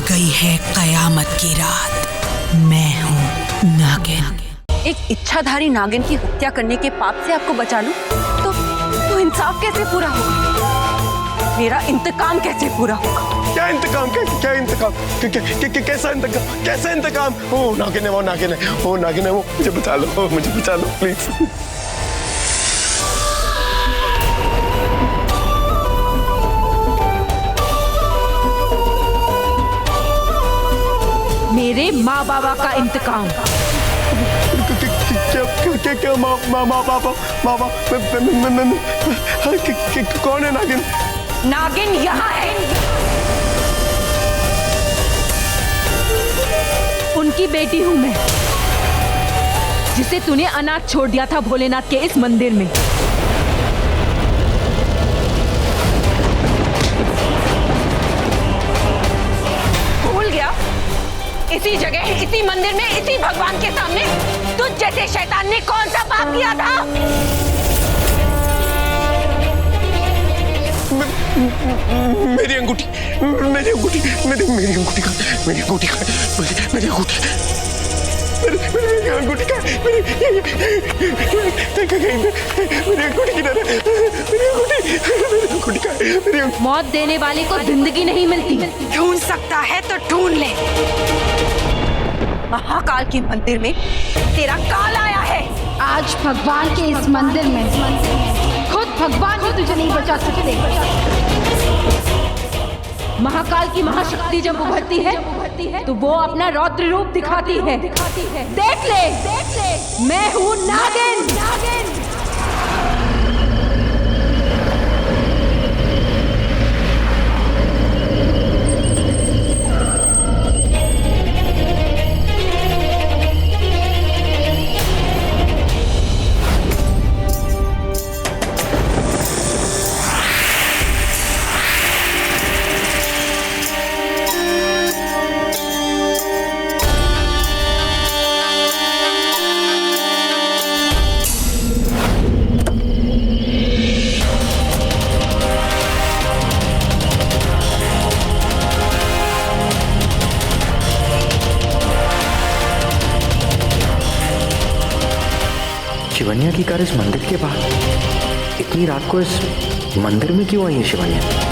गई है कयामत की रात। मैं हूँ नागिन। एक इच्छाधारी नागिन की हत्या करने के पाप से आपको बचा लूं तो इंसाफ कैसे पूरा होगा? मेरा इंतकाम कैसे पूरा होगा? क्या इंतकाम? क्या इंतकाम? कैसा इंतकाम? कैसा इंतकाम? वो नागिन है, वो नागिन है, वो नागिन है, वो मुझे बचा लो, मुझे बचा लो प्लीज। मेरे माँ बाबा का इंतकाम। क्या माँ बाबा कौन है नागिन? नागिन यहाँ है। उनकी बेटी हूँ मैं, जिसे तूने अनाथ छोड़ दिया था भोलेनाथ के इस मंदिर में। भूल गया? इसी जगह, इसी मंदिर में, इसी भगवान के सामने तुझ जैसे शैतान ने कौन सा पाप किया था? मेरी अंगूठी, मेरी अंगूठी, मेरी अंगूठी का, मेरी अंगूठी का, मेरी अंगूठी, मेरी अंगूठी का, मेरी अंगूठी किधर है? मेरी अंगूठी का, मेरी मौत देने वाले को जिंदगी नहीं मिलती। ढूंढ सकता है तो ढूंढ ले। महाकाल के मंदिर में तेरा काल आया है। आज भगवान के इस मंदिर में खुद भगवान ही तुझे नहीं बचा सकते। महाकाल की महाशक्ति जब उभरती है तो वो अपना रौद्र रूप दिखाती है। देख ले, मैं हूँ नागिन। शिवन्या की कार इस मंदिर के बाहर। इतनी रात को इस मंदिर में क्यों आई है शिवन्या?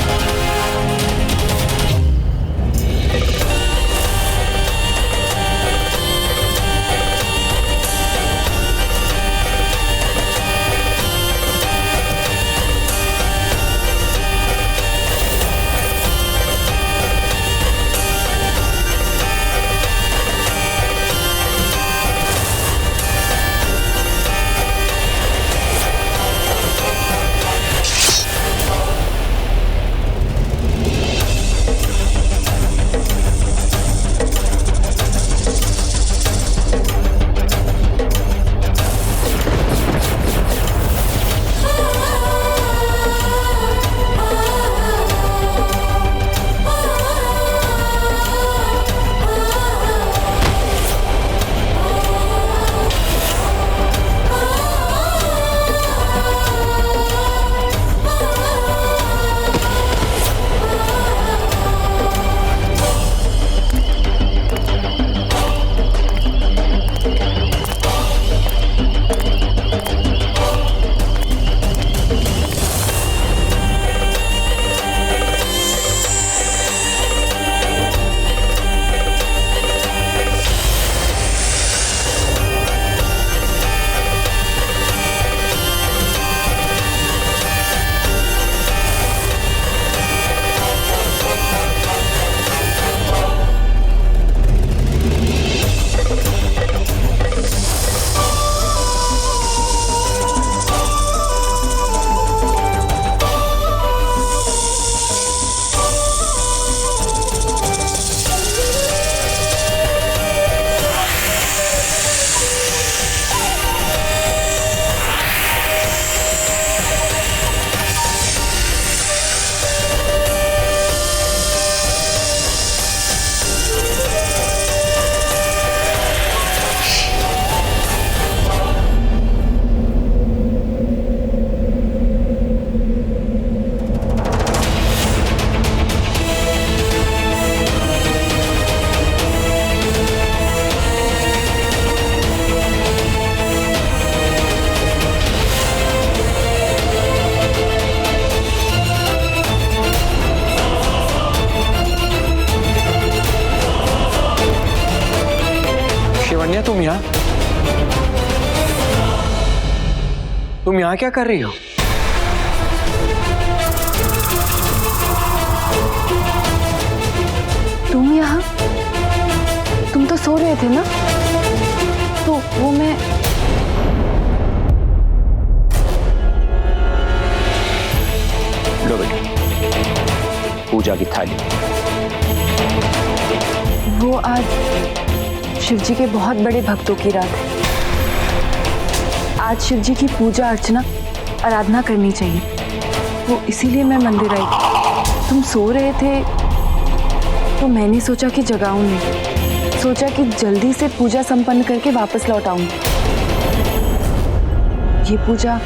तुम यहाँ क्या कर रही हो? तुम यहाँ? तुम तो सो रहे थे ना? तो वो मैं लो बेटा, पूजा की थाली। वो आज शिव जी के बहुत बड़े भक्तों की रात है। आज शिव जी की पूजा अर्चना आराधना करनी चाहिए, वो इसीलिए मैं मंदिर आई। तुम सो रहे थे तो मैंने सोचा कि जगाऊं नहीं, सोचा कि जल्दी से पूजा संपन्न करके वापस लौट आऊं। ये पूजा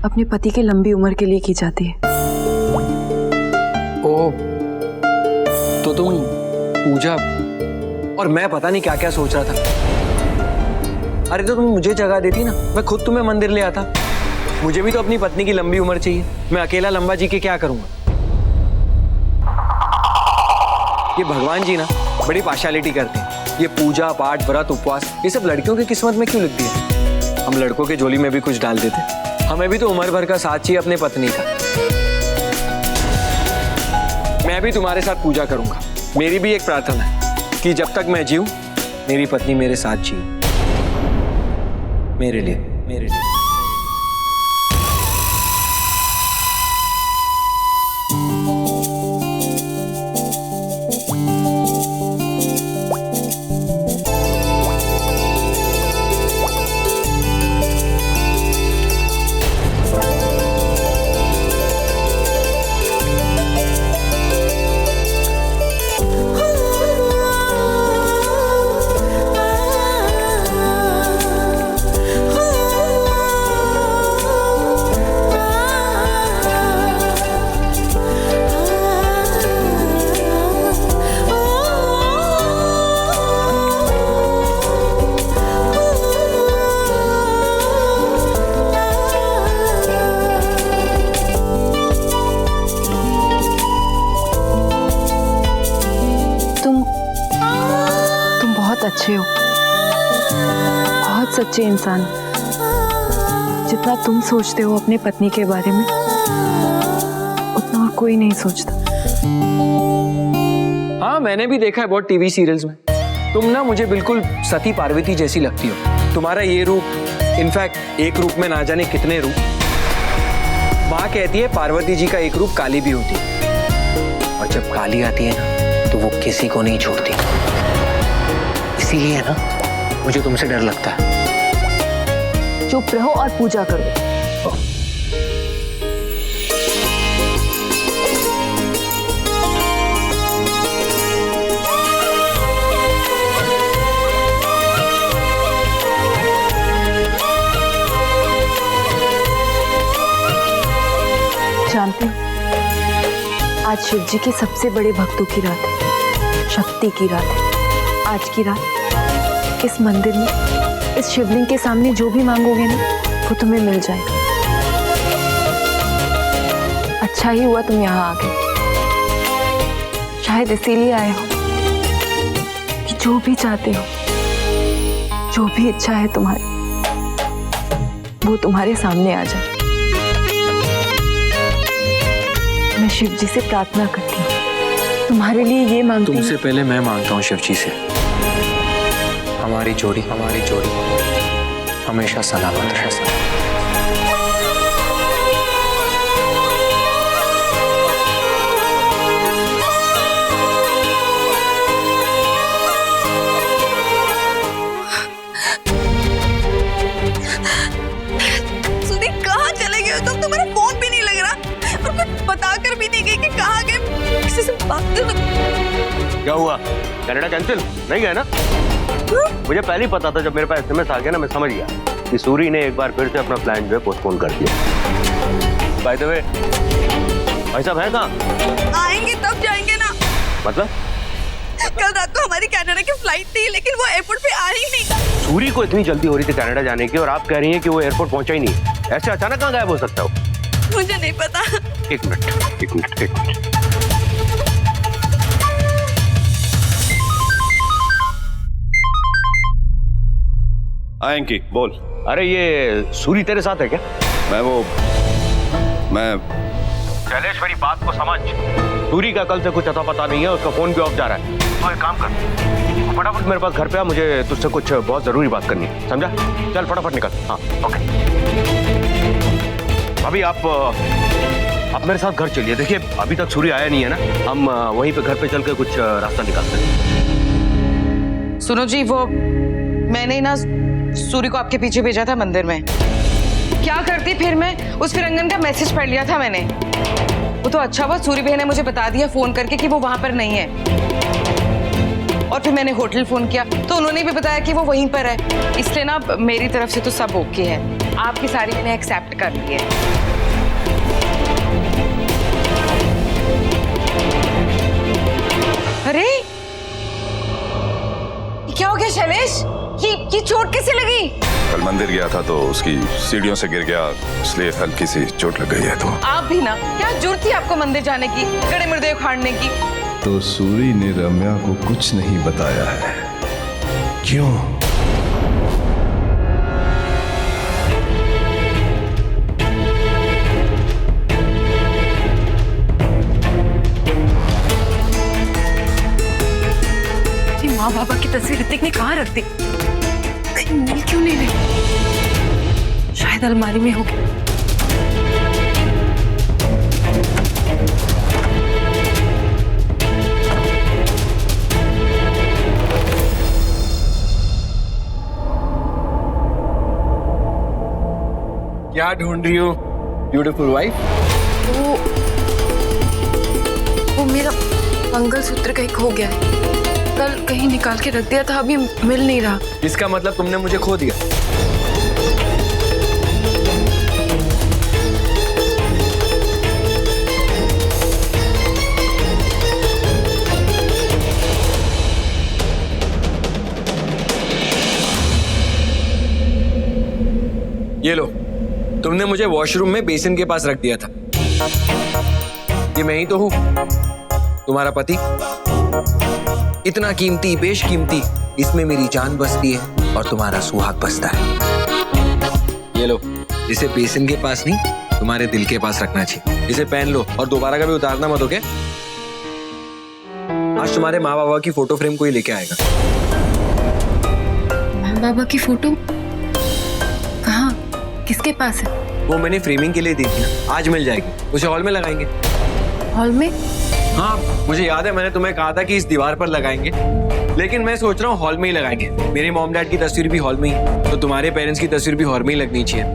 अपने पति के लंबी उम्र के लिए की जाती है। ओ, तो तुम पूजा, और मैं पता नहीं क्या क्या सोच रहा था। अरे तो तुम मुझे जगा देती ना, मैं खुद तुम्हें मंदिर ले आता। मुझे भी तो अपनी पत्नी की लंबी उम्र चाहिए, मैं अकेला लंबा जी के क्या करूंगा? ये भगवान जी ना बड़ी पार्शियलिटी करते हैं। ये पूजा पाठ व्रत उपवास ये सब लड़कियों की किस्मत में क्यों लिखती है? हम लड़कों के झोली में भी कुछ डाल देते। हमें भी तो उम्र भर का साथ चाहिए अपने पत्नी का। मैं भी तुम्हारे साथ पूजा करूंगा। मेरी भी एक प्रार्थना है कि जब तक मैं जीऊं मेरी पत्नी मेरे साथ जिए, मेरे लिए। अच्छे हो, बहुत सच्चे इंसान। जितना तुम सोचते हो अपने पत्नी के बारे में उतना और कोई नहीं सोचता। हाँ, मैंने भी देखा है बहुत टीवी सीरियल्स में। तुम ना मुझे बिल्कुल सती पार्वती जैसी लगती हो। तुम्हारा ये रूप, इनफैक्ट एक रूप में ना जाने कितने रूप। माँ कहती है पार्वती जी का एक रूप काली भी होती है, और जब काली आती है ना तो वो किसी को नहीं छोड़ती। इसीलिए ना मुझे तुमसे डर लगता है। चुप रहो और पूजा करो। जानते हो, आज शिव जी के सबसे बड़े भक्तों की रात है, शक्ति की रात है। आज की रात इस मंदिर में, इस शिवलिंग के सामने जो भी मांगोगे ना वो तुम्हें मिल जाएगा। अच्छा ही हुआ तुम यहाँ आ गए। शायद इसीलिए आए हो कि जो भी चाहते हो, जो भी इच्छा है तुम्हारी, वो तुम्हारे सामने आ जाए। मैं शिव जी से प्रार्थना करती हूँ, तुम्हारे लिए ये मांगती हूँ। तुमसे पहले मैं मांगता हूँ शिव जी से, हमारी जोड़ी हमेशा सलामत रहे। सुनी, कहाँ चले गए तुम? तुम्हारा फोन भी नहीं लग रहा और कुछ बताकर भी नहीं गई कि कहाँ गए। किसी से बात कर। क्या हुआ? कनाडा कैंसिल नहीं गया ना? मुझे पहले ही पता था। जब मेरे पास एसएमएस आ गया ना, मैं समझ गया कि सूरी ने एक बार फिर से अपना प्लान जो है पोस्टपोन कर दिया। बाय द वे, भाई साहब हैं कहाँ? आएंगे तब जाएंगे ना। मतलब? कल रात को हमारी कनाडा की फ्लाइट थी, लेकिन वो एयरपोर्ट पे आ ही नहीं। सूरी को इतनी जल्दी हो रही थी कनाडा जाने की, और आप कह रही हैं कि वो एयरपोर्ट पहुंचा ही नहीं। ऐसे अचानक कहाँ गायब हो सकता हो? मुझे नहीं पता। एक मिनट। एंकी बोल। अरे ये सूरी तेरे साथ है क्या? मैं शैलेश मेरी बात को समझ। सूरी का कल से कुछ अता पता नहीं है, उसका फोन भी ऑफ जा रहा है। तो एक काम कर, फटाफट मेरे पास घर पे आ, मुझे तुझसे कुछ बहुत जरूरी बात करनी है, समझा? चल फटाफट निकल। हाँ ओके। भाभी आप मेरे साथ घर चलिए। देखिए अभी तक सूरी आया नहीं है ना, हम वहीं पे घर पे चल के कुछ रास्ता निकालते हैं। सुनो जी, वो मैंने ना सूरी को आपके पीछे भेजा था मंदिर में। क्या करती फिर मैं, उस फिरंगन का मैसेज पढ़ लिया था मैंने। वो तो अच्छा हुआ सूरी बहन ने मुझे बता दिया फोन करके कि वो वहां पर नहीं है। और फिर मैंने होटल फोन किया तो उन्होंने भी बताया कि वो वहीं पर है। इसलिए ना मेरी तरफ से तो सब ओके है, आपकी सारी मैंने एक्सेप्ट कर ली है। अरे क्या हो गया शैलेश? ये चोट कैसे लगी? कल मंदिर गया था तो उसकी सीढ़ियों से गिर गया, इसलिए हल्की सी चोट लग गई है। तो आप भी ना, क्या जरूरत थी आपको मंदिर जाने की, गड़े मुर्दे उखाड़ने की? तो सूरी ने रम्या को कुछ नहीं बताया है, क्यों? माँ बाबा की तस्वीर ऋतिक ने कहाँ रख दी? कहीं मिल क्यों नहीं रही? शायद अलमारी में होगी। क्या ढूंढ रही हो ब्यूटीफुल वाइफ? वो मेरा मंगलसूत्र कहीं खो गया है। कल कहीं निकाल के रख दिया था, अभी मिल नहीं रहा। इसका मतलब तुमने मुझे खो दिया। ये लो, तुमने मुझे वॉशरूम में बेसिन के पास रख दिया था। ये मैं ही तो हूं, तुम्हारा पति। इतना कीमती, बेशकीमती, इसमें मेरी जान बसती है और तुम्हारा सुहाग बसता है। ये लो, इसे बेसिन के पास नहीं, तुम्हारे दिल के पास रखना चाहिए। इसे पहन लो और दोबारा कभी उतारना मत, ओके? आज तुम्हारे माँ बाबा की फोटो फ्रेम कोई लेके आएगा। माँ बाबा की फोटो कहाँ, किसके पास है? वो मैंने फ्रेमिंग के लिए दी थी ना, आज मिल जाएगी। उसे हॉल में लगाएंगे। हॉल में? हाँ, मुझे याद है मैंने तुम्हें कहा था कि इस दीवार पर लगाएंगे, लेकिन मैं सोच रहा हूँ हॉल में ही लगाएंगे। मेरे मॉम डैड की तस्वीर भी हॉल में ही, तो तुम्हारे पेरेंट्स की तस्वीर भी हॉल में ही लगनी चाहिए।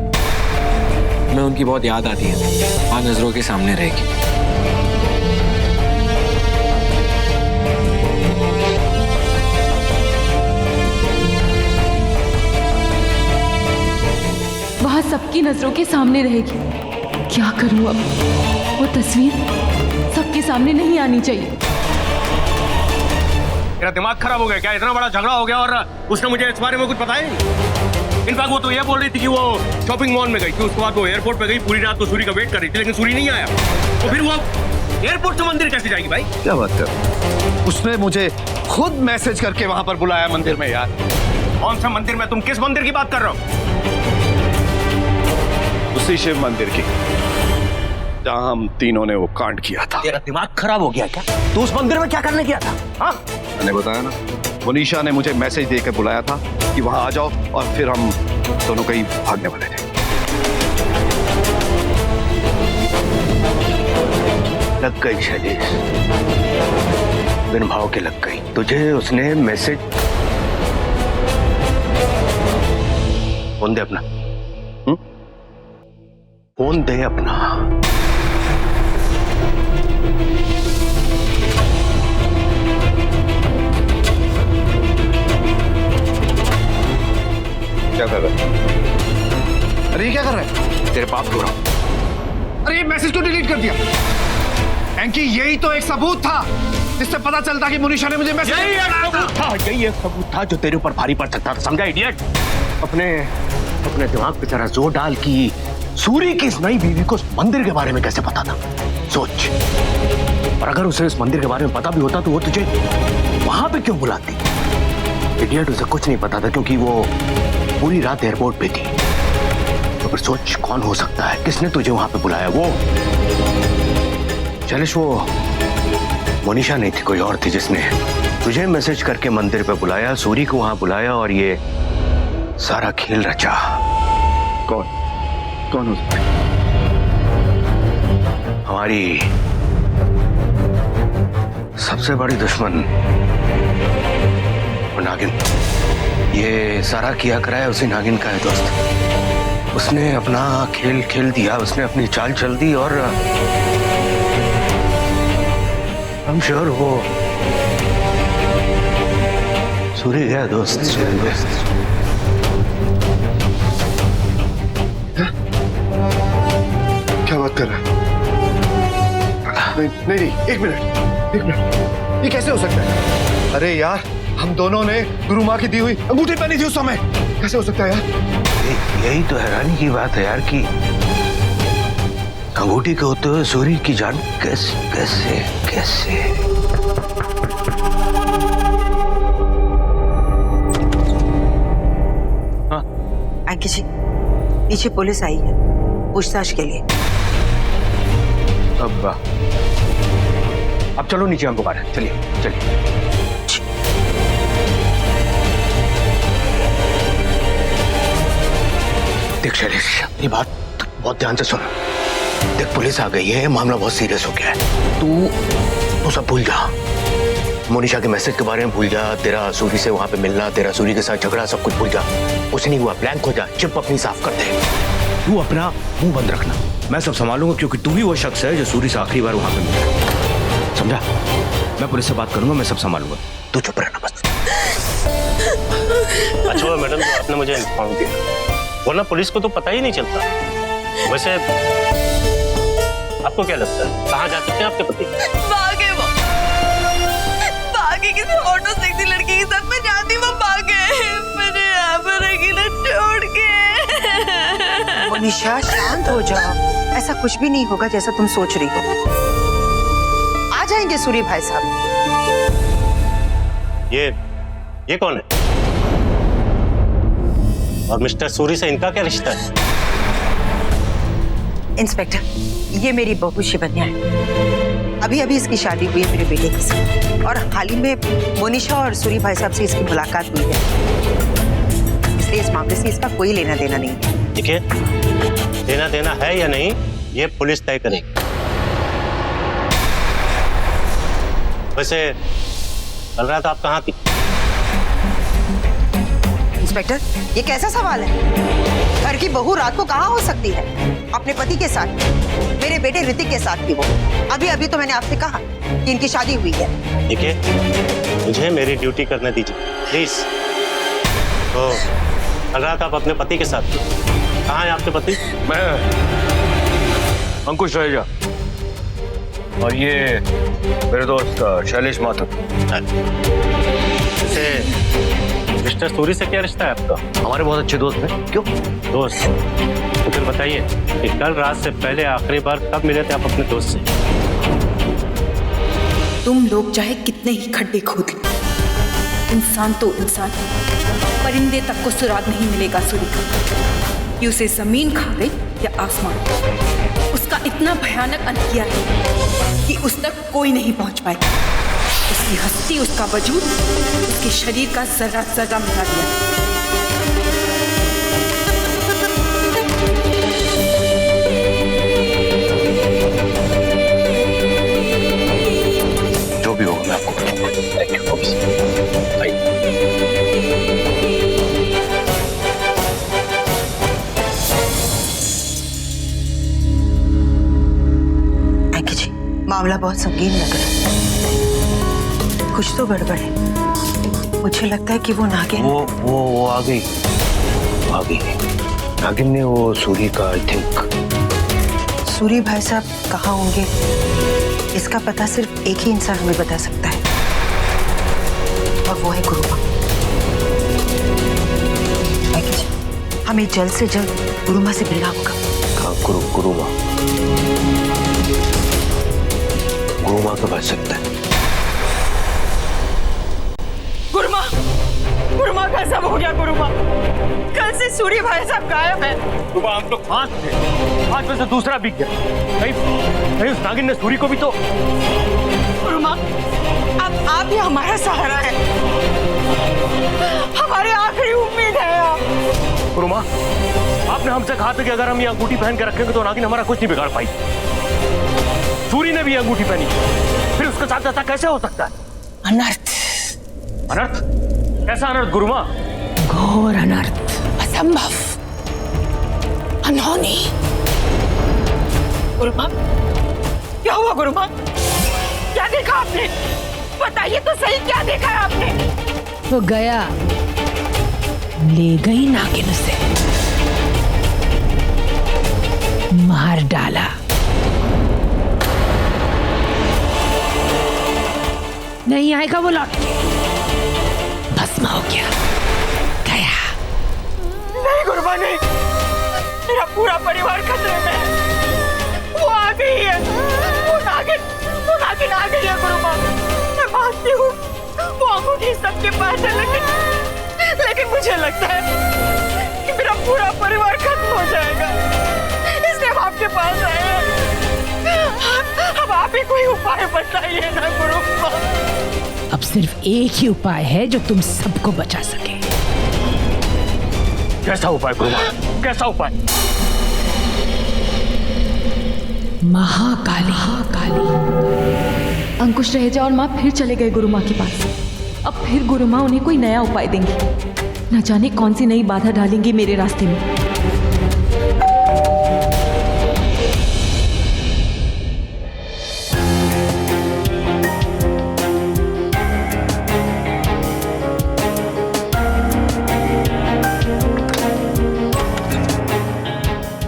मैं उनकी बहुत याद आती है, वहाँ नजरों के सामने रहेगी। वहाँ सबकी नजरों के सामने रहेगी। क्या करूँ अब? वो तस्वीर सबके सामने नहीं आनी चाहिए। मेरा दिमाग खराब हो गया क्या? इतना बड़ा झगड़ा हो गया और उसने मुझे इस बारे में कुछ बताया नहीं। इनफैक्ट वो तो ये बोल रही थी कि वो शॉपिंग मॉल में गई थी, उसके बाद वो एयरपोर्ट पे गई, पूरी रात तो सूरी का वेट कर रही थी, लेकिन सूरी नहीं आया। तो फिर वो एयरपोर्ट से मंदिर कैसे जाएगी भाई? क्या बात कर? उसने मुझे खुद मैसेज करके वहां पर बुलाया मंदिर में। यार कौन सा मंदिर में? तुम किस मंदिर की बात कर रहे हो? उसी शिव मंदिर की, जहां हम तीनों ने वो कांड किया था। तेरा दिमाग खराब हो गया क्या? तू उस मंदिर में क्या करने गया था? हाँ, मैंने बताया ना, मुनीशा ने मुझे मैसेज देकर बुलाया था कि वहां आ जाओ, और फिर हम दोनों कहीं भागने वाले थे। लग गई शैलेश, बिन भाव के लग गई। तुझे उसने मैसेज फोन दे अपना, फोन दे अपना। क्या कर रहा है? अरे ये क्या कर रहा है? तेरे बाप को रहा। अरे ये मैसेज क्यों डिलीट कर दिया? एंकी, यही तो एक सबूत था जिससे पता चलता कि मुनीशा ने मुझे मैसेज यही एक सबूत था जो तेरे ऊपर भारी पड़ सकता था, समझा इडियट? अपने दिमाग पे जरा जोर डाल कि सूरी की इस नई बीवी को इस मंदिर के बारे में कैसे पता था। सोच, और अगर उसे इस मंदिर के बारे में पता भी होता तो वो तुझे वहां पे क्यों बुलाती? इडियट, उसे कुछ नहीं पता था क्योंकि वो पूरी रात एयरपोर्ट पे थी। तो फिर सोच कौन हो सकता है, किसने तुझे वहां पे बुलाया? वो शैलेश, वो मोनिशा नहीं थी, कोई और थी जिसने तुझे मैसेज करके मंदिर पे बुलाया, सूरी को वहां बुलाया और ये सारा खेल रचा। कौन हो सकता है? हमारी सबसे बड़ी दुश्मन वो नागिन। ये सारा किया कराया उसी नागिन का है दोस्त। उसने अपना खेल खेल दिया, उसने अपनी चाल चल दी और I'm sure वो सूरी गया दोस्त, सूरी दोस्त। क्या बात कर रहा है? नहीं, एक मिनट, ये कैसे हो सकता है? अरे यार, हम दोनों ने गुरु माँ की दी हुई अंगूठी पहनी थी उस समय, कैसे हो सकता है यार? यही तो हैरानी की बात है यार कि अंगूठी के होते हुए सूरी की जान कैसे? आंकी जी, नीचे पुलिस आई है पूछताछ के लिए। अब चलो नीचे, हमको बाहर चलिए। देख शैलेश, ये बात बहुत ध्यान से सुन। देख, पुलिस आ गई है, मामला बहुत सीरियस हो गया है। तू सब भूल जा, मोनिशा के मैसेज के बारे में भूल जा, तेरा सूरी से वहां पे मिलना, तेरा सूरी के साथ झगड़ा, सब कुछ भूल जा। कुछ नहीं हुआ, ब्लैंक हो जा, चिप अपनी साफ कर दे। तू अपना मुंह बंद रखना, मैं सब संभालूंगा, क्योंकि तू ही वो शख्स है जो सूरी से आखिरी बार वहां पे मिला। समझा? मैं पुलिस से बात करूंगा, मैं सब संभालूंगा, तू चुप रहना बस। अच्छा हुआ मैडम आपने मुझे इन्फॉर्म किया, वरना पुलिस को तो पता ही नहीं चलता। वैसे आपको क्या लगता है कहाँ जा सकते हैं आपके पति? भागे किसी ऑटो सेक्सी लड़की के साथ मैं जानती, वो भागे मुझे यहाँ पर अकेला छोड़ के। मोनिशा, शांत हो जाओ, ऐसा कुछ भी नहीं होगा जैसा तुम सोच रही हो। आ जाएंगे सूरी भाई साहब। ये कौन है? और मिस्टर सूरी से इनका क्या रिश्ता है? इंस्पेक्टर, ये मेरी बहू शिवन्या है। अभी इसकी शादी हुई है मेरे बेटे के साथ, और हाल ही में मोनिशा और सूरी भाई साहब से इसकी मुलाकात हुई है, इसलिए इस मामले से इसका कोई लेना देना नहीं है। देखिए, लेना देना है या नहीं ये पुलिस तय करेगी। वैसे कल रात आप कहाँ थी? इंस्पेक्टर, ये कैसा सवाल है? घर की बहू रात को कहाँ हो सकती है? अपने पति के साथ, मेरे बेटे ऋतिक के साथ थी वो। अभी तो मैंने आपसे कहा कि इनकी शादी हुई है। देखिए, मुझे मेरी ड्यूटी करने दीजिए प्लीज। तो कल रात आप अपने पति के साथ थे, कहाँ है आपके पति? मैं अंकुश रहेजा, और ये मेरे दोस्त शैलेश माथुर। मिस्टर सूरी से क्या रिश्ता है आपका? हमारे बहुत अच्छे दोस्त हैं। क्यों दोस्त? तो फिर बताइए कि कल रात से पहले आखिरी बार कब मिले थे आप अपने दोस्त से? तुम लोग चाहे कितने ही खड्डे खोद लो, इंसान तो इंसान, परिंदे तक को सुराग नहीं मिलेगा सूरी का कि उसे जमीन खा ले या आसमान। उसका इतना भयानक अंत किया है कि उस तक कोई नहीं पहुंच पाएगा। उसकी हस्ती, उसका वजूद, उसके शरीर का जर्रा जर्रा मिटा दिया। जो भी होगा मैं आपको बताऊंगा। आंकी जी, मामला बहुत संगीन लग रहा है, कुछ तो गड़बड़ है। मुझे लगता है कि वो नागिन वो आ गई नागिन ने वो सूरी का, आई थिंक। सूरी भाई साहब कहाँ होंगे, इसका पता सिर्फ एक ही इंसान हमें बता सकता है, और वो है गुरु माँ। आंकी जी, हमें जल्द से जल्द गुरु माँ से मिलना होगा। हाँ, गुरु माँ तो बच सकता है। गुरु माँ गजब हो गया गुरुमा। कल से सूरी भाई साहब गायब है। सुबह हम लोग 5 थे, 5 में से दूसरा बिक गया। कहीं उस नागिन ने सूरी को भी तो। गुरुमा, अब आप ही हमारा सहारा है, हमारी आखिरी उम्मीद है आप। गुरुमा, आपने हमसे कहा था कि अगर हम ये अंगूठी पहन के रखेंगे तो नागिन हमारा कुछ नहीं बिगाड़ पाई। सूरी ने भी अंगूठी पहनी, फिर उसके साथ ऐसा कैसे हो सकता है? अनर्थ। अनर्थ? कैसा अनर्थ गुरुमा? घोर अनर्थ, असंभव, अनहोनी। गुरुमा, क्या हुआ गुरुमा? क्या देखा आपने? बताइए तो सही, क्या देखा है आपने? वो गया, ले गई नागिन उसे, मार डाला। नहीं आएगा वो लौट के, भस्म हो गया, गया। नहीं गुरुमा, नहीं, मेरा पूरा परिवार खतरे में है। वो आ गई है, वो नागिन आ गई है गुरुमा। मैं मानती हूँ वो अंगूठी सबके पास है, लेकिन मुझे लगता है कि मेरा पूरा परिवार खत्म हो जाएगा, इसलिए हम आपके पास आए हैं। अब आप ही कोई उपाय बताइए ना गुरुमा। अब सिर्फ एक ही उपाय है जो तुम सबको बचा सके। कैसा उपाय गुरुमा? कैसा उपाय? महाकाली। अंकुश रहेजा और माँ फिर चले गए गुरुमा के पास। अब फिर गुरुमा उन्हें कोई नया उपाय देंगी। न जाने कौन सी नई बाधा डालेंगी मेरे रास्ते में।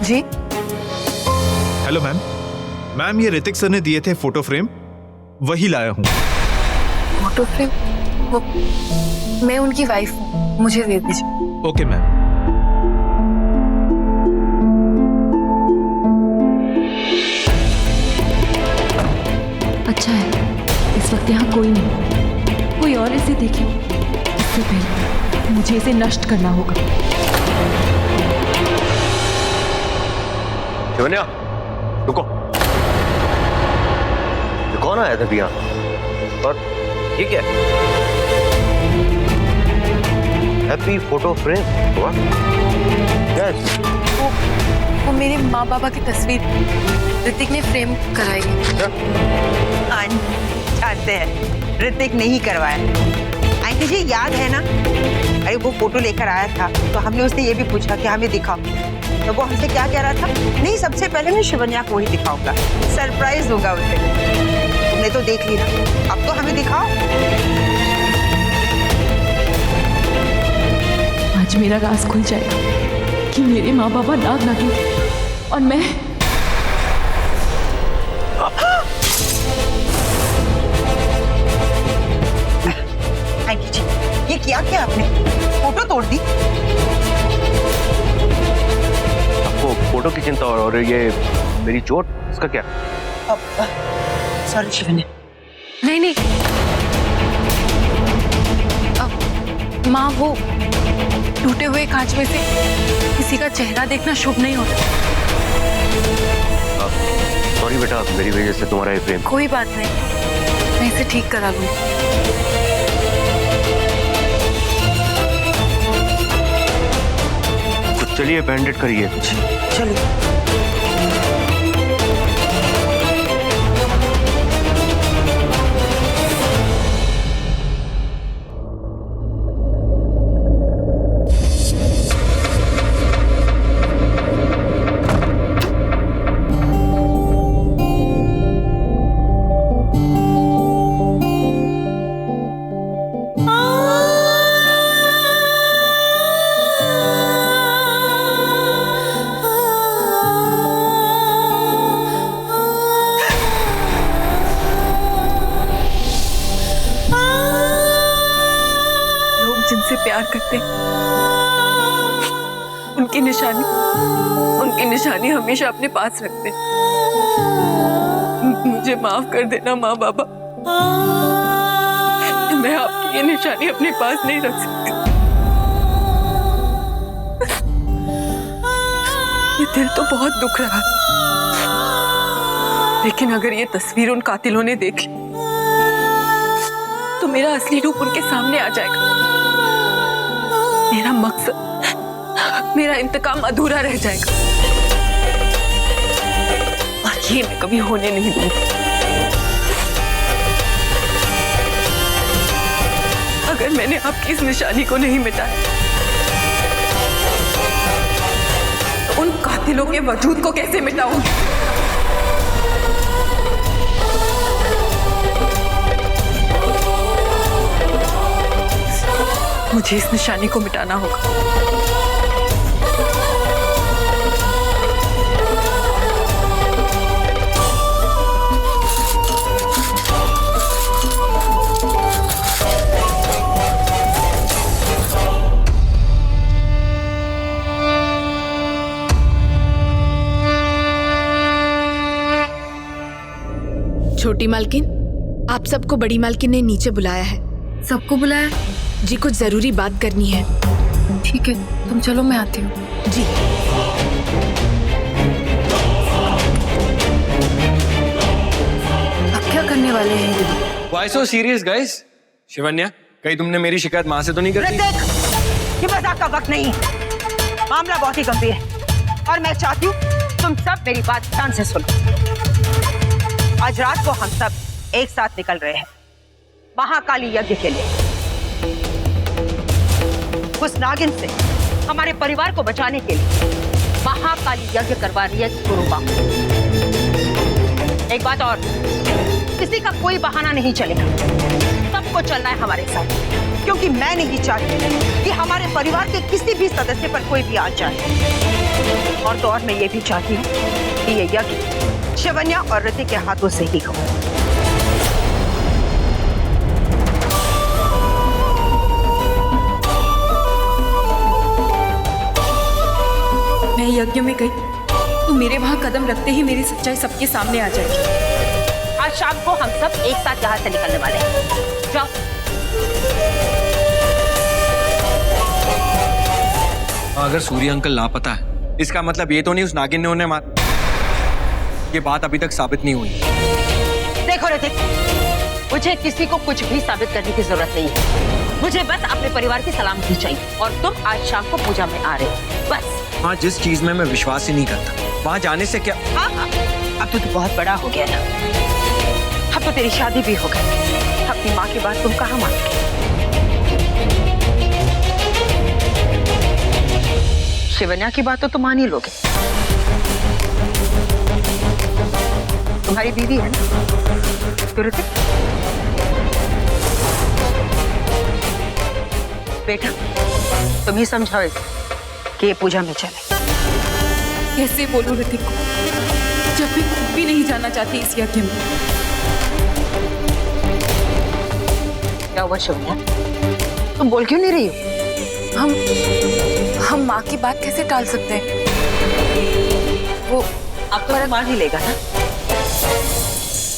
जी हेलो मैम। मैम, ये ऋतिक सर ने दिए थे फोटो फ्रेम, वही लाया हूँ। Photo frame? वो मैं उनकी वाइफ हूँ, मुझे दे दीजिए। Okay ma'am. अच्छा है, इस वक्त यहाँ कोई नहीं, कोई और इसे देखे। इससे पहले मुझे इसे नष्ट करना होगा। शिवन्या, रुको। ये कौन आया था भैया? और ये क्या है? हैप्पी फोटो फ्रेम हुआ? क्या है? वो मेरे माँ बाबा की तस्वीर ऋतिक ने फ्रेम कराई है। जानते हैं ऋतिक ने ही करवाया। आंटी जी याद है ना? अरे वो फोटो लेकर आया था तो हमने उससे ये भी पूछा कि हमें दिखाओ, तो वो हमसे क्या कह रहा था? नहीं, सबसे पहले मैं शिवन्या को ही दिखाऊंगा, सरप्राइज होगा उसे। तुमने तो देख ली ना, अब तो हमें दिखाओ। आज मेरा राज खुल जाएगा कि मेरे माँ बाबा नाग नागिन थे और मैं आंटी जी, ये किया क्या आपने? फोटो तोड़ दी? आपको फोटो की चिंता और ये मेरी चोट, इसका क्या? सॉरी शिवन्या। नहीं, माँ, वो टूटे हुए कांच में से किसी का चेहरा देखना शुभ नहीं होता। सॉरी बेटा, मेरी वजह से तुम्हारा ये फ्रेम। कोई बात नहीं, मैं इसे ठीक करा लूंगी। चलिए बैंडेड करिए। चलिए। जिनसे प्यार करते उनकी निशानी हमेशा अपने पास रखते। मुझे माफ कर देना माँ बाबा, मैं आपकी ये निशानी अपने पास नहीं रख सकती। ये दिल तो बहुत दुख रहा, लेकिन अगर ये तस्वीर उन कातिलों ने देख ली तो मेरा असली रूप उनके सामने आ जाएगा। मेरा मकसद, मेरा इंतकाम अधूरा रह जाएगा और ये मैं कभी होने नहीं दूंगी। अगर मैंने आपकी इस निशानी को नहीं मिटाया तो उन कातिलों के वजूद को कैसे मिटाऊंगी? मुझे इस निशानी को मिटाना होगा। छोटी मालकिन, आप सबको बड़ी मालकिन ने नीचे बुलाया है। सबको बुलाया? जी, कुछ जरूरी बात करनी है। ठीक है, तुम चलो, मैं आती हूँ। जी। अब क्या करने वाले हैं? Why so serious, guys? Shivanya, कहीं तुमने मेरी शिकायत माँ से तो नहीं कर दी? ये मजाक का वक्त नहीं है। मामला बहुत ही गंभीर है और मैं चाहती हूँ तुम सब मेरी बात ध्यान से सुनो। आज रात को हम सब एक साथ निकल रहे हैं महाकाली यज्ञ के लिए। उस नागिन से हमारे परिवार को बचाने के लिए महाकाली यज्ञ करवा रही है गुरुमा। एक बात और, किसी का कोई बहाना नहीं चलेगा, सबको चलना है हमारे साथ, क्योंकि मैं नहीं चाहती कि हमारे परिवार के किसी भी सदस्य पर कोई भी आ जाए। और तो और मैं ये भी चाहती हूँ कि ये यज्ञ शिवन्या और ऋतिक के हाथों से ही हो। मैं यज्ञ में गई तो मेरे वहां कदम रखते ही मेरी सच्चाई सबके सामने आ जाएगी। आज शाम को हम सब एक साथ यहाँ से निकलने वाले हैं। जाओ। अगर सूर्य अंकल लापता है, इसका मतलब ये तो नहीं उस नागिन ने उन्हें मार। ये बात अभी तक साबित नहीं हुई। देखो ऋतिक, मुझे किसी को कुछ भी साबित करने की जरूरत नहीं है। मुझे बस अपने परिवार की सलामती चाहिए और तुम आज शाम को पूजा में आ रहे हो, बस। हाँ, जिस चीज में मैं विश्वास ही नहीं करता, वहाँ जाने से क्या? हाँ, अब तो तू बहुत बड़ा हो गया ना, अब तो तेरी शादी भी हो गई। अपनी माँ की बात तुम कहाँ मानोगे? शिवन्या की बात तो तुम मान ही लोगे, तुम्हारी बीवी है ना। तो ऋतिक, बेटा तुम ही समझाओ इसे कि ये पूजा में चले। कैसे बोलूं ऋतिक को, जब मैं खुद भी नहीं जाना चाहती इस यज्ञ में। क्या हुआ शिवन्या, तुम बोल क्यों नहीं रही हो? हम माँ की बात कैसे टाल सकते हैं? वो अब तो मान ही लेगा ना।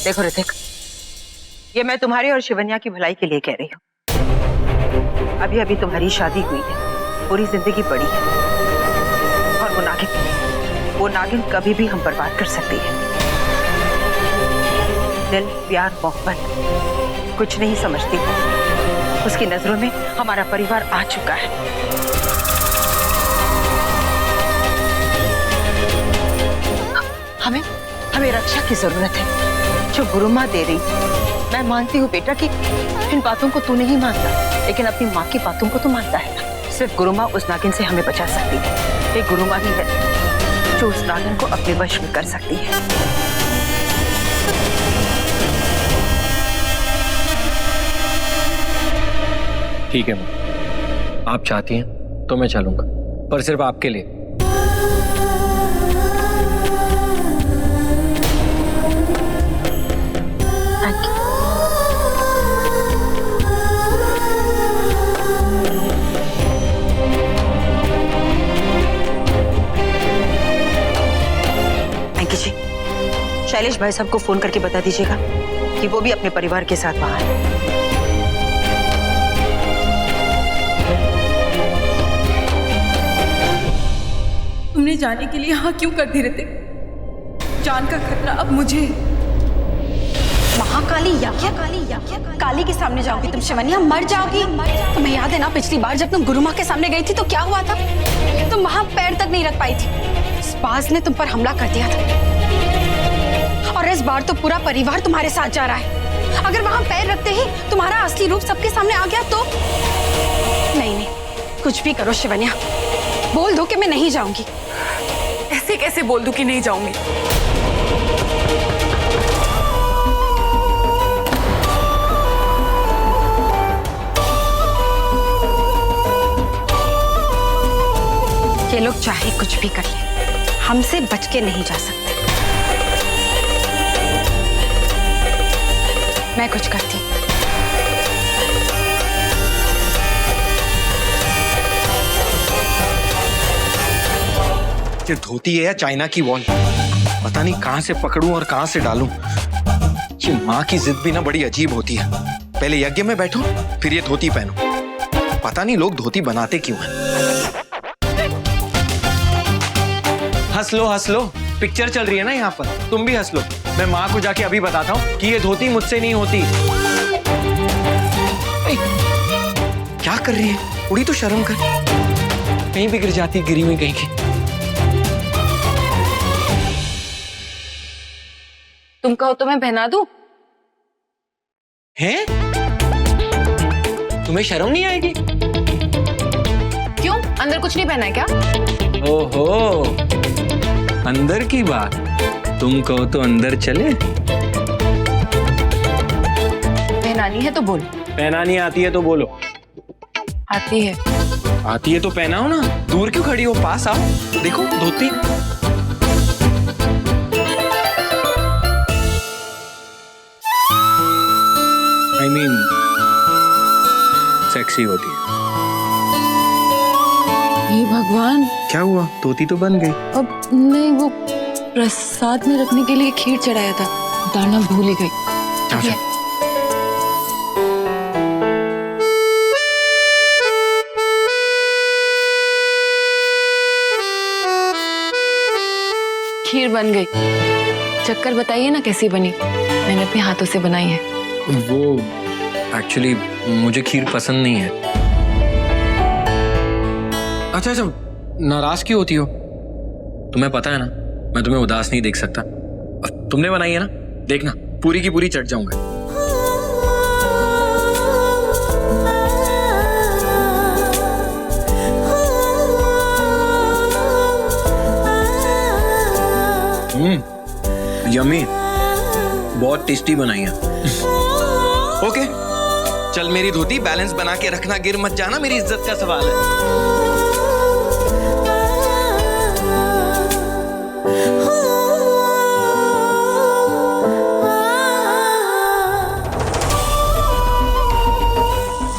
देखो ऋतिक, ये मैं तुम्हारी और शिवन्या की भलाई के लिए कह रही हूँ। अभी अभी तुम्हारी शादी हुई है, पूरी जिंदगी पड़ी है, और वो नागिन कभी भी हम बर्बाद कर सकती है। दिल, प्यार, मोहब्बत कुछ नहीं समझती। उसकी नजरों में हमारा परिवार आ चुका है। हमें रक्षा की जरूरत है, जो गुरु माँ दे रही। मैं मानती हूँ बेटा कि इन बातों को तू नहीं मानता, लेकिन अपनी माँ की बातों को तू मानता है। सिर्फ गुरु माँ उस नागिन से हमें बचा सकती है। ये गुरु माँ ही है जो उस नागिन को अपने वश में कर सकती है। ठीक है माँ, आप चाहती हैं तो मैं चलूंगा, पर सिर्फ आपके लिए। शैलेश भाई साहब को फोन करके बता दीजिएगा कि वो भी अपने परिवार के साथ वहां है। तुमने जाने के लिए हाँ क्यों कर दी ऋतिक? जान का खतरा अब मुझे। महाकाली यज्ञ, काली के सामने जाओगी तुम शिवनिया, मर जाओगी। तुम्हें याद है ना पिछली बार जब तुम गुरु माँ के सामने गई थी तो क्या हुआ था? तुम वहां पैर तक नहीं रख पाई थी, इस बाज ने तुम पर हमला कर दिया था। और इस बार तो पूरा परिवार तुम्हारे साथ जा रहा है। अगर वहां पैर रखते ही तुम्हारा असली रूप सबके सामने आ गया तो? नहीं, कुछ भी करो शिवनिया, बोल दो कि मैं नहीं जाऊंगी। ऐसे कैसे बोल दूं कि नहीं जाऊंगी? ये लोग चाहे कुछ भी कर ले, हमसे बच के नहीं जा सकते। मैं कुछ करती। ये धोती है या चाइना की वॉल, पता नहीं कहां से पकड़ूं और कहां से डालूं। ये माँ की जिद भी ना बड़ी अजीब होती है। पहले यज्ञ में बैठो, फिर ये धोती पहनो। पता नहीं लोग धोती बनाते क्यों हैं। हंस लो, पिक्चर चल रही है ना यहाँ पर, तुम भी हंस लो। मैं माँ को जाके अभी बताता हूँ कि ये धोती मुझसे नहीं होती। क्या कर रही है? थोड़ी तो शर्म कर, कहीं भी गिर जाती, गिरी हुई कहीं की। तुम कहो तो मैं पहना दूं? हैं? तुम्हें शर्म नहीं आएगी? क्यों, अंदर कुछ नहीं पहना है क्या? ओहो, अंदर की बात। तुम कहो तो अंदर चले। पहनानी है तो बोलो। पहनानी आती है तो बोलो। आती है। आती है तो पहनाओ ना, दूर क्यों खड़ी हो, पास आओ, देखो धोती। I mean, सेक्सी होती है। हे भगवान, क्या हुआ? धोती तो बन गई। अब नहीं, वो प्रसाद में रखने के लिए खीर चढ़ाया था, उतारना भूल ही गई। अच्छा। खीर बन गई। चक्कर बताइए ना कैसी बनी, मैंने अपने हाथों से बनाई है। वो एक्चुअली मुझे खीर पसंद नहीं है। अच्छा, नाराज क्यों होती हो? तुम्हें पता है ना, मैं तुम्हें उदास नहीं देख सकता। और तुमने बनाई है ना, देखना पूरी की पूरी चट जाऊंगा। यम्मी, बहुत टेस्टी बनाई है। ओके, चल मेरी धोती बैलेंस बना के रखना, गिर मत जाना, मेरी इज्जत का सवाल है।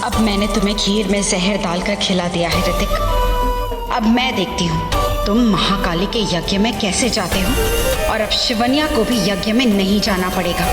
अब मैंने तुम्हें खीर में जहर डालकर खिला दिया है ऋतिक। अब मैं देखती हूँ तुम महाकाली के यज्ञ में कैसे जाते हो, और अब शिवनिया को भी यज्ञ में नहीं जाना पड़ेगा।